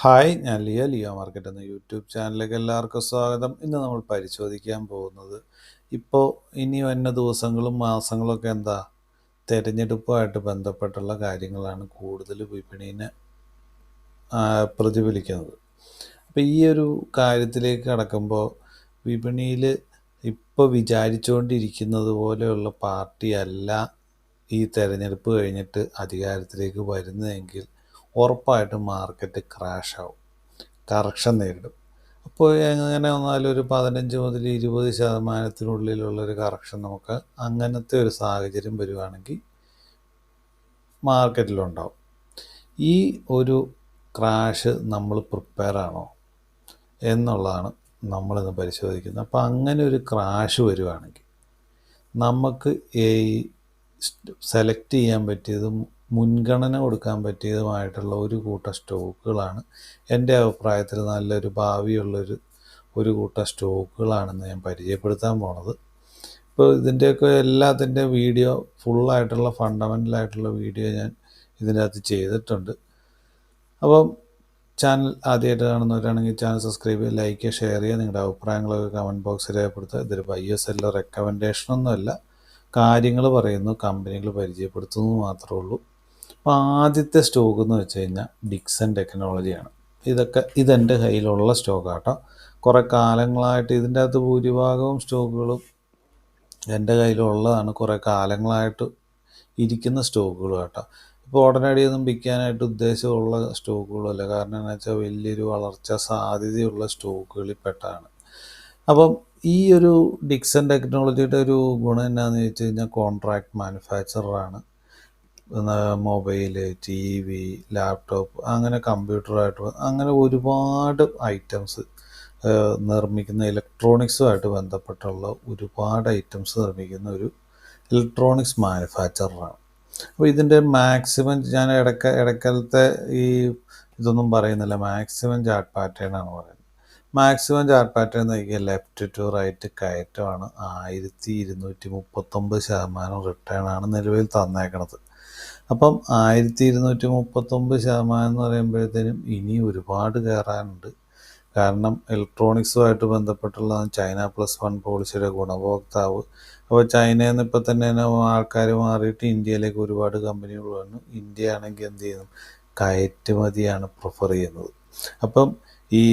Hi, ഞാൻ Leo market എന്ന YouTube ചാനലിലേക്ക് എല്ലാവർക്കും സ്വാഗതം. ഇന്ന് നമ്മൾ പരിശോധിക്കാൻ പോകുന്നത് ഇപ്പോൾ ഇനി വരുന്ന ദിവസങ്ങളും മാസങ്ങളൊക്കെ തിരഞ്ഞെടുപ്പുമായിട്ട് ബന്ധപ്പെട്ടുള്ള കാര്യങ്ങളാണ് കൂടുതൽ വിപണീനെ പ്രതിഫലിക്കുന്നത്. അപ്പോൾ ഈ ഒരു കാര്യത്തിലേക്ക് കടക്കുമ്പോൾ വിപണിയിൽ ഇപ്പോൾ വിചാരിച്ചുകൊണ്ടിരിക്കുന്നത് പോലെയുള്ള പാർട്ടിയല്ല ഈ തെരഞ്ഞെടുപ്പ് കഴിഞ്ഞിട്ട് അധികാരത്തിലേക്ക് വരുന്നതെങ്കിൽ ഉറപ്പായിട്ടും മാർക്കറ്റ് ക്രാഷ് ആവും, കറക്ഷൻ നേരിടും. അപ്പോൾ എങ്ങനെ വന്നാലും ഒരു 15 മുതൽ 20% കറക്ഷൻ നമുക്ക് അങ്ങനത്തെ ഒരു സാഹചര്യം വരുവാണെങ്കിൽ മാർക്കറ്റിലുണ്ടാവും. ഈ ഒരു ക്രാഷ് നമ്മൾ പ്രിപ്പയർ ആണോ എന്നുള്ളതാണ് നമ്മളിന്ന് പരിശോധിക്കുന്നത്. അപ്പോൾ അങ്ങനെ ഒരു ക്രാഷ് വരുവാണെങ്കിൽ നമുക്ക് സെലക്ട് ചെയ്യാൻ പറ്റിയതും മുൻഗണന കൊടുക്കാൻ പറ്റിയതുമായിട്ടുള്ള ഒരു കൂട്ടം സ്റ്റോക്കുകളാണ് എൻ്റെ അഭിപ്രായത്തിൽ നല്ലൊരു ഭാവിയുള്ളൊരു കൂട്ടം സ്റ്റോക്കുകളാണെന്ന് ഞാൻ പരിചയപ്പെടുത്താൻ പോണത്. ഇപ്പോൾ ഇതിൻ്റെയൊക്കെ എല്ലാത്തിൻ്റെ വീഡിയോ ഫുള്ളായിട്ടുള്ള ഫണ്ടമെൻ്റലായിട്ടുള്ള വീഡിയോ ഞാൻ ഇതിനകത്ത് ചെയ്തിട്ടുണ്ട്. അപ്പം ചാനൽ ആദ്യമായിട്ട് കാണുന്നവരാണെങ്കിൽ ചാനൽ സബ്സ്ക്രൈബ് ചെയ്യുക, ലൈക്ക് ചെയ്യുക, ഷെയർ ചെയ്യുക. നിങ്ങളുടെ അഭിപ്രായങ്ങളൊക്കെ കമൻറ്റ് ബോക്സിൽ രേഖപ്പെടുത്തുക. ഇതൊരു ബയ്യോ സെല്ലോ റെക്കമെൻഡേഷനൊന്നുമല്ല, കാര്യങ്ങൾ പറയുന്നു, കമ്പനികൾ പരിചയപ്പെടുത്തുന്നു മാത്രമേ ഉള്ളൂ. അപ്പോൾ ആദ്യത്തെ സ്റ്റോക്ക് എന്ന് വെച്ച് കഴിഞ്ഞാൽ ഡിക്സൺ ടെക്നോളജിയാണ്. ഇതെൻ്റെ കയ്യിലുള്ള സ്റ്റോക്കാട്ടോ. കുറേ കാലങ്ങളായിട്ട് ഇതിൻ്റെ അകത്ത് ഭൂരിഭാഗവും സ്റ്റോക്കുകളും എൻ്റെ കയ്യിലുള്ളതാണ്, കുറേ കാലങ്ങളായിട്ട് ഇരിക്കുന്ന സ്റ്റോക്കുകൾ കേട്ടോ. ഇപ്പോൾ ഉടനടിയൊന്നും വിൽക്കാനായിട്ട് ഉദ്ദേശമുള്ള സ്റ്റോക്കുകളല്ല. കാരണം എന്ന് വെച്ചാൽ വലിയൊരു വളർച്ച സാധ്യതയുള്ള സ്റ്റോക്കുകളിൽ പെട്ടതാണ്. അപ്പം ഈ ഒരു ഡിക്സൺ ടെക്നോളജിയുടെ ഒരു ഗുണം എന്നാന്ന് ചോദിച്ചു കഴിഞ്ഞാൽ കോൺട്രാക്ട് മാനുഫാക്ചറാണ്. മൊബൈൽ, ടി വി, ലാപ്ടോപ്പ്, അങ്ങനെ കമ്പ്യൂട്ടറായിട്ട് അങ്ങനെ ഒരുപാട് ഐറ്റംസ് നിർമ്മിക്കുന്ന, ഇലക്ട്രോണിക്സുമായിട്ട് ബന്ധപ്പെട്ടുള്ള ഒരുപാട് ഐറ്റംസ് നിർമ്മിക്കുന്ന ഒരു ഇലക്ട്രോണിക്സ് മാനുഫാക്ചറാണ്. അപ്പോൾ ഇതിൻ്റെ മാക്സിമം ഞാൻ ഇടക്കാലത്തെ ഈ ഇതൊന്നും പറയുന്നില്ല, മാക്സിമം ചാർട്ട് പാറ്റേൺ ആണ് പറയുന്നത്. മാക്സിമം ചാർട്ട് പാറ്റേൺ നോക്കിയാൽ ലെഫ്റ്റ് ടു റൈറ്റ് കയറ്റമാണ്. 1239% റിട്ടേൺ ആണ് നിലവിൽ തന്നേക്കണത്. അപ്പം 1239% എന്ന് പറയുമ്പോഴത്തേനും ഇനി ഒരുപാട് കയറാനുണ്ട്. കാരണം ഇലക്ട്രോണിക്സുമായിട്ട് ബന്ധപ്പെട്ടുള്ള ചൈന +1 പോളിസിയുടെ ഗുണഭോക്താവ്. അപ്പോൾ ചൈനയിൽ നിന്ന് ഇപ്പം തന്നെ ആൾക്കാർ മാറിയിട്ട് ഇന്ത്യയിലേക്ക് ഒരുപാട് കമ്പനികൾ വന്നു. ഇന്ത്യ ആണെങ്കിൽ എന്ത് ചെയ്യുന്നു, കയറ്റുമതിയാണ് പ്രിഫർ ചെയ്യുന്നത്. അപ്പം ഈ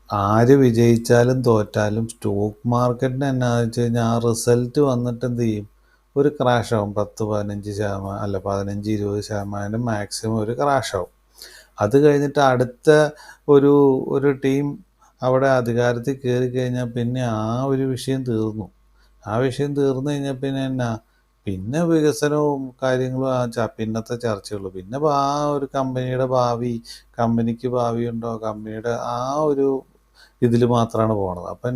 ആര് വിജയിച്ചാലും തോറ്റാലും സ്റ്റോക്ക് മാർക്കറ്റിന് എന്നാന്ന് വെച്ച് കഴിഞ്ഞാൽ ആ റിസൾട്ട് വന്നിട്ട് എന്ത് ചെയ്യും, ഒരു ക്രാഷാവും. 10-15% അല്ല 15-20% മാക്സിമം ഒരു ക്രാഷാവും. അത് കഴിഞ്ഞിട്ട് അടുത്ത ഒരു ടീം അവിടെ അധികാരത്തിൽ കയറി കഴിഞ്ഞാൽ പിന്നെ ആ ഒരു വിഷയം തീർന്നു. ആ വിഷയം തീർന്നു കഴിഞ്ഞാൽ പിന്നെ വികസനവും കാര്യങ്ങളും പിന്നത്തെ ചർച്ചയുള്ളൂ. പിന്നെ ആ ഒരു കമ്പനിയുടെ കമ്പനിക്ക് ഭാവിയുണ്ടോ, കമ്പനിയുടെ ആ ഒരു ഇതിൽ മാത്രമാണ് പോണത്. അപ്പം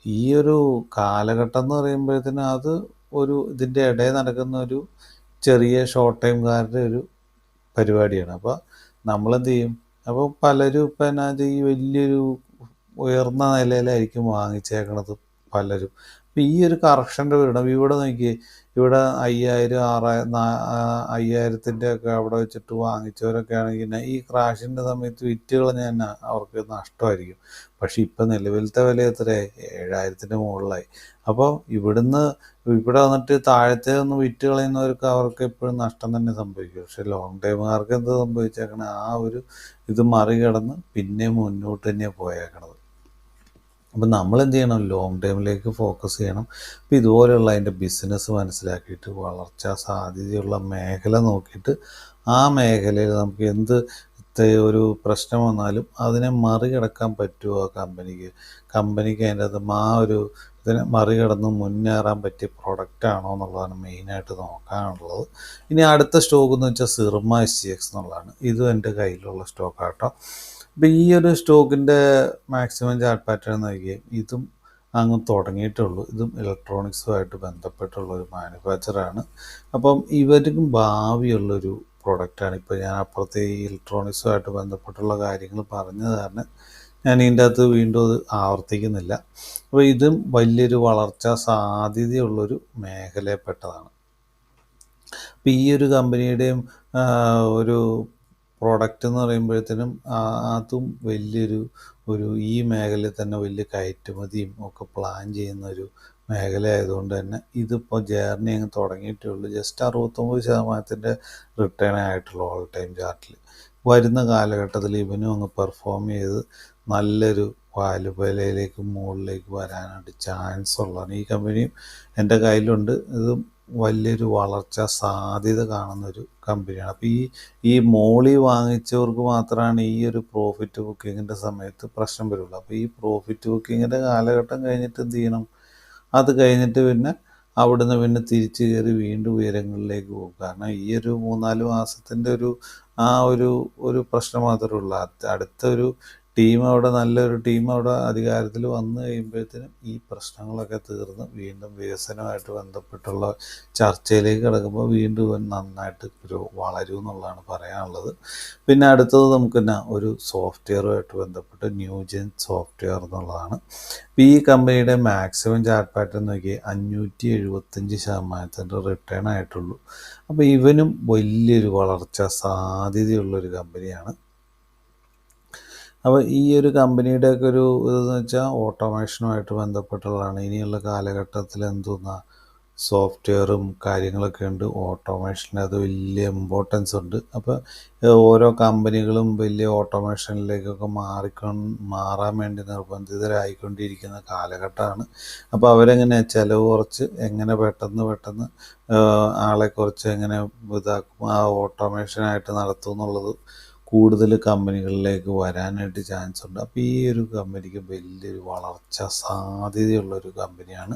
ഈ ഒരു കാലഘട്ടം എന്ന് പറയുമ്പോഴത്തേനും അത് ഇതിൻ്റെ ഇടയിൽ നടക്കുന്ന ഒരു ചെറിയ ഷോർട്ട് ടൈംകാരുടെ ഒരു പരിപാടിയാണ്. അപ്പോൾ നമ്മളെന്ത് ചെയ്യും, അപ്പോൾ പലരും ഇപ്പം ഈ വലിയൊരു ഉയർന്ന നിലയിലായിരിക്കും വാങ്ങിച്ചേക്കണത് പലരും. അപ്പോൾ ഈ ഒരു കറക്ഷൻ്റെ വരണം. ഇവിടെ നോക്കിയേ, ഇവിടെ 5000-6000 ഒക്കെ അവിടെ വെച്ചിട്ട് വാങ്ങിച്ചവരൊക്കെ ആണെങ്കിൽ ഈ ക്രാഷിൻ്റെ സമയത്ത് വിറ്റ് കളഞ്ഞാൽ അവർക്ക് നഷ്ടമായിരിക്കും. പക്ഷേ ഇപ്പം നിലവിലത്തെ വില എത്ര, 7000-ന് മുകളിലായി. അപ്പോൾ ഇവിടെ വന്നിട്ട് താഴത്തെ ഒന്ന് വിറ്റ് കളയുന്നവർക്ക് അവർക്ക് എപ്പോഴും നഷ്ടം തന്നെ സംഭവിക്കും. പക്ഷേ ലോങ് ടൈമുകാർക്ക് എന്ത് സംഭവിച്ചേക്കണേ, ആ ഒരു ഇത് മറികടന്ന് പിന്നെ മുന്നോട്ട് തന്നെയാണ് പോയേക്കണത്. അപ്പം നമ്മളെന്ത് ചെയ്യണം, ലോങ് ടൈമിലേക്ക് ഫോക്കസ് ചെയ്യണം. അപ്പം ഇതുപോലെയുള്ള അതിൻ്റെ ബിസിനസ് മനസ്സിലാക്കിയിട്ട് വളർച്ച സാധ്യതയുള്ള മേഖല നോക്കിയിട്ട് ആ മേഖലയിൽ നമുക്ക് എന്ത് ഒരു പ്രശ്നം വന്നാലും അതിനെ മറികടക്കാൻ പറ്റുമോ കമ്പനിക്ക് അതിൻ്റെ അത് ഇതിനെ മറികടന്ന് മുന്നേറാൻ പറ്റിയ പ്രൊഡക്റ്റാണോ എന്നുള്ളതാണ് മെയിനായിട്ട് നോക്കാനുള്ളത്. ഇനി അടുത്ത സ്റ്റോക്ക് എന്ന് വെച്ചാൽ സിർമ SGX എന്നുള്ളതാണ്. ഇതും എൻ്റെ കയ്യിലുള്ള സ്റ്റോക്കാട്ടോ. അപ്പോൾ ഈ ഒരു സ്റ്റോക്കിൻ്റെ മാക്സിമം ചാർട്ട് പാറ്റേൺ നോക്കിയാൽ ഇതും അങ്ങ് തുടങ്ങിയിട്ടുള്ളൂ. ഇതും ഇലക്ട്രോണിക്സുമായിട്ട് ബന്ധപ്പെട്ടുള്ളൊരു മാനുഫാക്ചറാണ്. അപ്പം ഇവർക്കും ഭാവിയുള്ളൊരു പ്രൊഡക്റ്റാണ്. ഇപ്പോൾ ഞാൻ അപ്പുറത്തെ ഈ ഇലക്ട്രോണിക്സുമായിട്ട് ബന്ധപ്പെട്ടുള്ള കാര്യങ്ങൾ പറഞ്ഞത് കാരണം ഞാൻ ഇതിൻ്റെ അകത്ത് വീണ്ടും അത് ആവർത്തിക്കുന്നില്ല. അപ്പോൾ ഇതും വലിയൊരു വളർച്ചാ സാധ്യതയുള്ളൊരു മേഖലയിൽപ്പെട്ടതാണ്. അപ്പോൾ ഈ ഒരു കമ്പനിയുടെയും ഒരു പ്രൊഡക്റ്റ് എന്ന് പറയുമ്പോഴത്തേനും അതും ഈ മേഖലയിൽ തന്നെ വലിയ കയറ്റുമതിയും ഒക്കെ പ്ലാൻ ചെയ്യുന്ന ഒരു മേഖല ആയതുകൊണ്ട് തന്നെ ഇതിപ്പോൾ ജേർണി അങ്ങ് തുടങ്ങിയിട്ടേ ഉള്ളൂ. ജസ്റ്റ് 69% റിട്ടേൺ ആയിട്ടുള്ളൂ ഓൾ ടൈം ചാർട്ടിൽ. വരുന്ന കാലഘട്ടത്തിൽ ഇവനും അങ്ങ് പെർഫോം ചെയ്ത് നല്ലൊരു വാല്യുബലയിലേക്ക് മുകളിലേക്ക് വരാനായിട്ട് ചാൻസ് ഉള്ളതാണ്. ഈ കമ്പനിയും എൻ്റെ കയ്യിലുണ്ട്. ഇത് വലിയൊരു വളർച്ച സാധ്യത കാണുന്നൊരു കമ്പനിയാണ്. അപ്പോൾ ഈ മോളി വാങ്ങിച്ചവർക്ക് മാത്രമാണ് ഈ ഒരു പ്രോഫിറ്റ് ബുക്കിങ്ങിൻ്റെ സമയത്ത് പ്രശ്നം വരുള്ളൂ. അപ്പോൾ ഈ പ്രോഫിറ്റ് ബുക്കിങ്ങിൻ്റെ കാലഘട്ടം കഴിഞ്ഞിട്ട് എന്ത് ചെയ്യണം? അത് കഴിഞ്ഞിട്ട് പിന്നെ അവിടുന്ന് പിന്നെ തിരിച്ച് കയറി വീണ്ടും ഉയരങ്ങളിലേക്ക് പോകും. കാരണം ഈ ഒരു 3-4 മാസത്തിൻ്റെ ഒരു പ്രശ്നം മാത്രമേ ഉള്ളൂ. അടുത്തൊരു നല്ലൊരു ടീം അവിടെ അധികാരത്തിൽ വന്നു കഴിയുമ്പോഴത്തേനും ഈ പ്രശ്നങ്ങളൊക്കെ തീർന്ന് വീണ്ടും വികസനമായിട്ട് ബന്ധപ്പെട്ടുള്ള ചർച്ചയിലേക്ക് കിടക്കുമ്പോൾ വീണ്ടും ഇവൻ നന്നായിട്ട് വളരും എന്നുള്ളതാണ് പറയാനുള്ളത്. പിന്നെ അടുത്തത് നമുക്ക് ഒരു സോഫ്റ്റ്വെയറുമായിട്ട് ബന്ധപ്പെട്ട് ന്യൂജൻ സോഫ്റ്റ്വെയർ എന്നുള്ളതാണ്. ഈ കമ്പനിയുടെ മാക്സിമം ചാർട്ട് പാറ്റേൺ നോക്കി 575% റിട്ടേൺ ആയിട്ടുള്ളൂ. അപ്പോൾ ഇവനും വലിയൊരു വളർച്ച സാധ്യതയുള്ളൊരു കമ്പനിയാണ്. അപ്പോൾ ഈ ഒരു കമ്പനിയുടെയൊക്കെ ഒരു ഇതെന്ന് വെച്ചാൽ ഓട്ടോമേഷനുമായിട്ട് ബന്ധപ്പെട്ടുള്ളതാണ്. ഇനിയുള്ള കാലഘട്ടത്തിൽ സോഫ്റ്റ്വെയറും കാര്യങ്ങളൊക്കെ ഉണ്ട്. ഓട്ടോമേഷന് അത് വലിയ ഇമ്പോർട്ടൻസ് ഉണ്ട്. അപ്പോൾ ഓരോ കമ്പനികളും വലിയ ഓട്ടോമേഷനിലേക്കൊക്കെ മാറാൻ വേണ്ടി നിർബന്ധിതരായിക്കൊണ്ടിരിക്കുന്ന കാലഘട്ടമാണ്. അപ്പോൾ അവരെങ്ങനെ ചിലവ് കുറച്ച് എങ്ങനെ പെട്ടെന്ന് ആളെ കുറച്ച് എങ്ങനെ ഇതാക്കും, ആ ഓട്ടോമേഷനായിട്ട് നടത്തും എന്നുള്ളത് കൂടുതൽ കമ്പനികളിലേക്ക് വരാനായിട്ട് ചാൻസ് ഉണ്ട്. അപ്പോൾ ഈ ഒരു കമ്പനിക്ക് വലിയൊരു വളർച്ച സാധ്യതയുള്ളൊരു കമ്പനിയാണ്.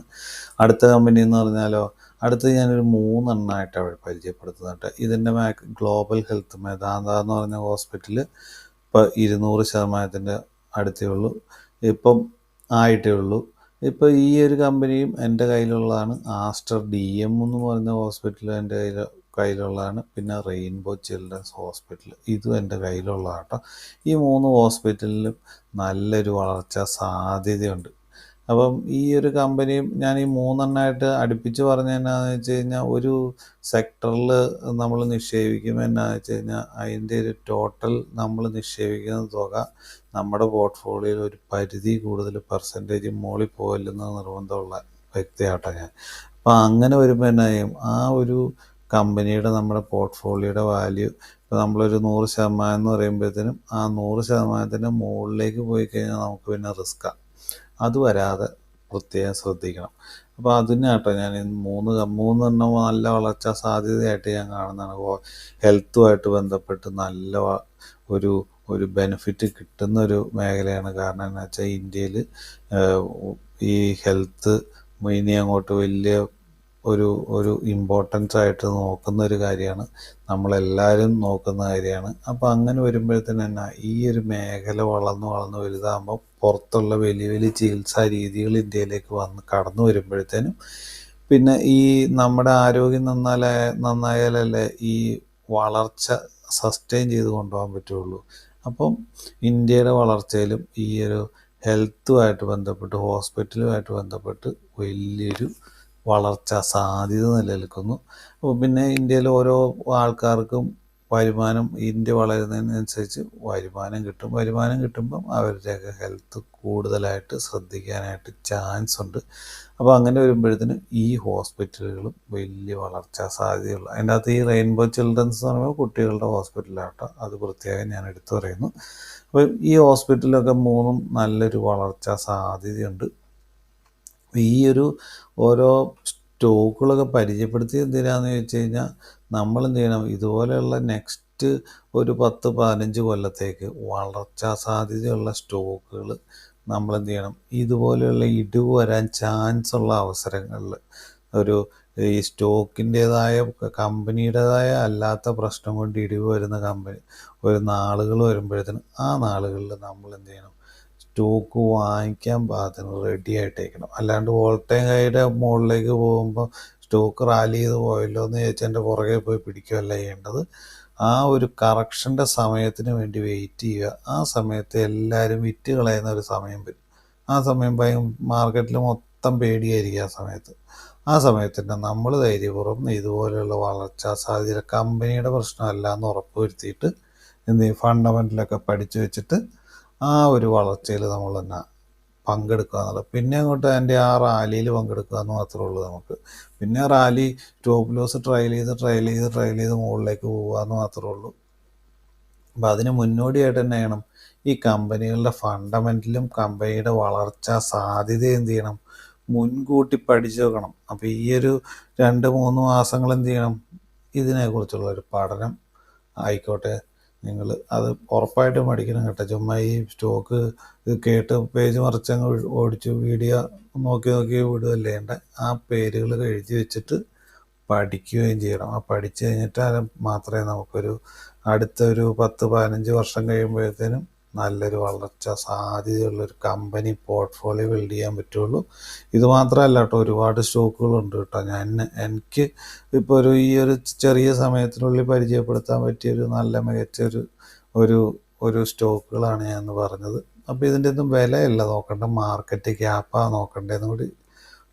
അടുത്ത കമ്പനി എന്ന് പറഞ്ഞാലോ, അടുത്ത് ഞാനൊരു 3 എണ്ണമായിട്ട് അവിടെ പരിചയപ്പെടുത്തുന്നുണ്ട്. ഇതിൻ്റെ ഗ്ലോബൽ ഹെൽത്ത് മെദാന്ത എന്ന് പറഞ്ഞ ഹോസ്പിറ്റൽ ഇപ്പോൾ 200% അടുത്തേ ഉള്ളൂ, ഇപ്പം ആയിട്ടേ ഉള്ളൂ. ഇപ്പോൾ ഈ ഒരു കമ്പനിയും എൻ്റെ കയ്യിലുള്ളതാണ്. ആസ്റ്റർ DM എന്ന് പറഞ്ഞ ഹോസ്പിറ്റൽ എൻ്റെ കയ്യിലുള്ളതാണ്. പിന്നെ റെയിൻബോ ചിൽഡ്രൻസ് ഹോസ്പിറ്റൽ ഇതും എൻ്റെ കയ്യിലുള്ളതാണ് കേട്ടോ. ഈ 3 ഹോസ്പിറ്റലിലും നല്ലൊരു വളർച്ച സാധ്യതയുണ്ട്. അപ്പം ഈ ഒരു കമ്പനിയും ഞാൻ ഈ 3 എണ്ണമായിട്ട് അടുപ്പിച്ച് പറഞ്ഞതെന്നാന്ന് വെച്ച് കഴിഞ്ഞാൽ, ഒരു സെക്ടറിൽ നമ്മൾ നിക്ഷേപിക്കുമ്പോൾ എന്നാന്ന് വെച്ച് കഴിഞ്ഞാൽ അതിൻ്റെ ഒരു ടോട്ടൽ നമ്മൾ നിക്ഷേപിക്കുന്ന തുക നമ്മുടെ പോർട്ട്ഫോളിയോയിൽ ഒരു പരിധി കൂടുതൽ പെർസെൻറ്റേജ് മുകളിൽ പോകില്ലെന്ന് നിർബന്ധമുള്ള വ്യക്തിയാട്ടോ ഞാൻ. അപ്പോൾ അങ്ങനെ വരുമ്പോൾ എന്നാ ചെയ്യും, ആ ഒരു കമ്പനിയുടെ നമ്മുടെ പോർട്ട്ഫോളിയോയുടെ വാല്യൂ ഇപ്പോൾ നമ്മളൊരു 100% എന്ന് പറയുമ്പോഴത്തേനും ആ 100%-ൻ്റെ മുകളിലേക്ക് പോയി കഴിഞ്ഞാൽ നമുക്ക് പിന്നെ റിസ്ക്കാണ്. അത് വരാതെ പ്രത്യേകം ശ്രദ്ധിക്കണം. അപ്പോൾ അതിനാട്ടോ ഞാൻ മൂന്നെണ്ണം നല്ല വളർച്ചാ സാധ്യതയായിട്ട് ഞാൻ കാണുന്നതാണ്. ഹെൽത്തുമായിട്ട് ബന്ധപ്പെട്ട് നല്ല ഒരു ബെനിഫിറ്റ് കിട്ടുന്ന ഒരു മേഖലയാണ്. കാരണം എന്താ വെച്ചാൽ ഇന്ത്യയിൽ ഈ ഹെൽത്ത് ഇനി അങ്ങോട്ട് വലിയ ഒരു ഇമ്പോർട്ടൻസ് ആയിട്ട് നോക്കുന്ന ഒരു കാര്യമാണ്, നമ്മളെല്ലാവരും നോക്കുന്ന കാര്യമാണ്. അപ്പോൾ അങ്ങനെ വരുമ്പോഴത്തേന് തന്നെ ഈ ഒരു മേഖല വളർന്ന് വലുതാകുമ്പോൾ പുറത്തുള്ള വലിയ ചികിത്സാ രീതികൾ ഇന്ത്യയിലേക്ക് കടന്നു വരുമ്പോഴത്തേനും പിന്നെ ഈ നമ്മുടെ ആരോഗ്യം നന്നായാലല്ലേ ഈ വളർച്ച സസ്റ്റെയിൻ ചെയ്ത് കൊണ്ടുപോകാൻ പറ്റുള്ളൂ. അപ്പം ഇന്ത്യയുടെ വളർച്ചയിലും ഈ ഒരു ഹെൽത്തുമായിട്ട് ബന്ധപ്പെട്ട് ഹോസ്പിറ്റലുമായിട്ട് ബന്ധപ്പെട്ട് വലിയൊരു വളർച്ച സാധ്യത നിലനിൽക്കുന്നു. അപ്പോൾ പിന്നെ ഇന്ത്യയിൽ ഓരോ ആൾക്കാർക്കും ഇന്ത്യ വളരുന്നതിനനുസരിച്ച് വരുമാനം കിട്ടുമ്പം അവരുടെയൊക്കെ ഹെൽത്ത് കൂടുതലായിട്ട് ശ്രദ്ധിക്കാനായിട്ട് ചാൻസ് ഉണ്ട്. അപ്പോൾ അങ്ങനെ വരുമ്പോഴത്തേനും ഈ ഹോസ്പിറ്റലുകളും വലിയ വളർച്ചാ സാധ്യതയുള്ള, അതിൻ്റെ അകത്ത് ഈ റെയിൻബോ ചിൽഡ്രൻസ് എന്ന് പറയുമ്പോൾ കുട്ടികളുടെ ഹോസ്പിറ്റലാട്ടോ, അത് പ്രത്യേകം ഞാൻ എടുത്തു പറയുന്നു. അപ്പോൾ ഈ ഹോസ്പിറ്റലൊക്കെ 3 നല്ലൊരു വളർച്ചാ സാധ്യതയുണ്ട്. ഈ ഓരോ സ്റ്റോക്കുകളൊക്കെ പരിചയപ്പെടുത്തി എന്തിനാന്ന് ചോദിച്ചു കഴിഞ്ഞാൽ, നമ്മളെന്ത് ചെയ്യണം, ഇതുപോലെയുള്ള നെക്സ്റ്റ് ഒരു 10-15 കൊല്ലത്തേക്ക് വളർച്ചാ സാധ്യതയുള്ള സ്റ്റോക്കുകൾ നമ്മളെന്ത് ചെയ്യണം, ഇതുപോലെയുള്ള ഇടിവ് വരാൻ ചാൻസ് ഉള്ള അവസരങ്ങളിൽ ഈ സ്റ്റോക്കിൻ്റേതായ കമ്പനിയുടേതായ അല്ലാത്ത പ്രശ്നം കൊണ്ട് ഇടിവ് വരുന്ന നാളുകൾ വരുമ്പോഴത്തേനും ആ നാളുകളിൽ നമ്മളെന്ത് ചെയ്യണം, സ്റ്റോക്ക് വാങ്ങിക്കാൻ പാകത്തിന് റെഡി ആയിട്ടേക്കണം. അല്ലാണ്ട് ഓൾ ടൈം ഹൈയുടെ മുകളിലേക്ക് പോകുമ്പോൾ സ്റ്റോക്ക് റാലി ചെയ്ത് പോയല്ലോ എന്ന് ചോദിച്ചാൽ എൻ്റെ പുറകെ പോയി പിടിക്കുകയല്ല ചെയ്യേണ്ടത്. ആ ഒരു കറക്ഷൻ്റെ സമയത്തിന് വേണ്ടി വെയിറ്റ് ചെയ്യുക. ആ സമയത്ത് എല്ലാവരും വിറ്റ് കളയുന്ന ഒരു സമയം വരും. ആ സമയം മാർക്കറ്റിൽ മൊത്തം പേടിയായിരിക്കും. ആ സമയത്ത് തന്നെ നമ്മൾ ധൈര്യപൂർവ്വം ഇതുപോലെയുള്ള വളർച്ചാ സാധ്യത കമ്പനിയുടെ പ്രശ്നമല്ല എന്ന് ഉറപ്പ് വരുത്തിയിട്ട് എന്ത് ചെയ്യും, ഫണ്ടമെൻ്റലൊക്കെ പഠിച്ചു വെച്ചിട്ട് ആ ഒരു വളർച്ചയിൽ നമ്മൾ തന്നെ പങ്കെടുക്കുക എന്നുള്ളത്. പിന്നെ അങ്ങോട്ട് അതിൻ്റെ ആ റാലിയിൽ പങ്കെടുക്കുക എന്ന് മാത്രമേ ഉള്ളൂ നമുക്ക്. പിന്നെ റാലി സ്റ്റോപ്പ് ലോസ് ട്രയൽ ചെയ്ത് മുകളിലേക്ക് പോവുക എന്ന് മാത്രമേ ഉള്ളൂ. അപ്പം അതിന് മുന്നോടിയായിട്ട് തന്നെ ചെയ്യണം, ഈ കമ്പനികളുടെ ഫണ്ടമെൻ്റലും കമ്പനിയുടെ വളർച്ചാ സാധ്യതയും എന്ത് ചെയ്യണം, മുൻകൂട്ടി പഠിച്ചു വെക്കണം. അപ്പോൾ ഈ ഒരു 2-3 മാസങ്ങൾ എന്ത് ചെയ്യണം, ഇതിനെക്കുറിച്ചുള്ളൊരു പഠനം ആയിക്കോട്ടെ. നിങ്ങൾ അത് ഉറപ്പായിട്ടും പഠിക്കണം കേട്ടോ. ചുമ്മാ ഈ സ്റ്റോക്ക് കേട്ട് പേജ് മറിച്ചങ്ങ് ഓടിച്ചു വീഡിയോ നോക്കി വിടുകയല്ലേ വേണ്ട. ആ പേരുകൾ എഴുതി വെച്ചിട്ട് പഠിക്കുകയും ചെയ്യണം. ആ പഠിച്ചു കഴിഞ്ഞിട്ട് മാത്രമേ നമുക്കൊരു അടുത്തൊരു 10-15 വർഷം കഴിയുമ്പോഴത്തേനും നല്ലൊരു വളർച്ച സാധ്യതയുള്ളൊരു കമ്പനി പോർട്ട്ഫോളിയോ ബിൽഡ് ചെയ്യാൻ പറ്റുള്ളൂ. ഇത് മാത്രമല്ല കേട്ടോ, ഒരുപാട് സ്റ്റോക്കുകളുണ്ട് കേട്ടോ. എനിക്ക് ഇപ്പോൾ ഈ ഒരു ചെറിയ സമയത്തിനുള്ളിൽ പരിചയപ്പെടുത്താൻ പറ്റിയൊരു നല്ല മികച്ചൊരു ഒരു സ്റ്റോക്കുകളാണ് ഞാൻ പറഞ്ഞത്. അപ്പോൾ ഇതിൻ്റെ ഒന്നും വിലയല്ല നോക്കേണ്ട, മാർക്കറ്റ് ക്യാപ്പാണ് നോക്കേണ്ടതെന്ന് കൂടി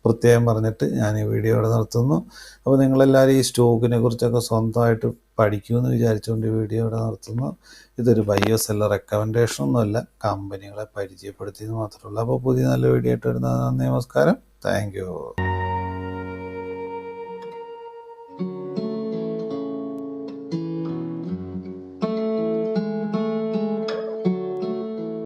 പ്രത്യേകം പറഞ്ഞിട്ട് ഞാൻ ഈ വീഡിയോ ഇവിടെ നിർത്തുന്നു. അപ്പോൾ നിങ്ങളെല്ലാവരും ഈ സ്റ്റോക്കിനെ കുറിച്ചൊക്കെ സ്വന്തമായിട്ട് പഠിക്കുമെന്ന് വിചാരിച്ചുകൊണ്ട് ഈ വീഡിയോ ഇവിടെ നിർത്തുന്നു. ഇതൊരു ബൈയോ സെല്ലർ റെക്കമെൻഡേഷൻ ഒന്നുമല്ല, കമ്പനികളെ പരിചയപ്പെടുത്തിയെന്ന് മാത്രമേ ഉള്ളൂ. അപ്പോൾ പുതിയ നല്ല വീഡിയോ ആയിട്ട് വരുന്നത്. നന്ദി, നമസ്കാരം, താങ്ക് യു.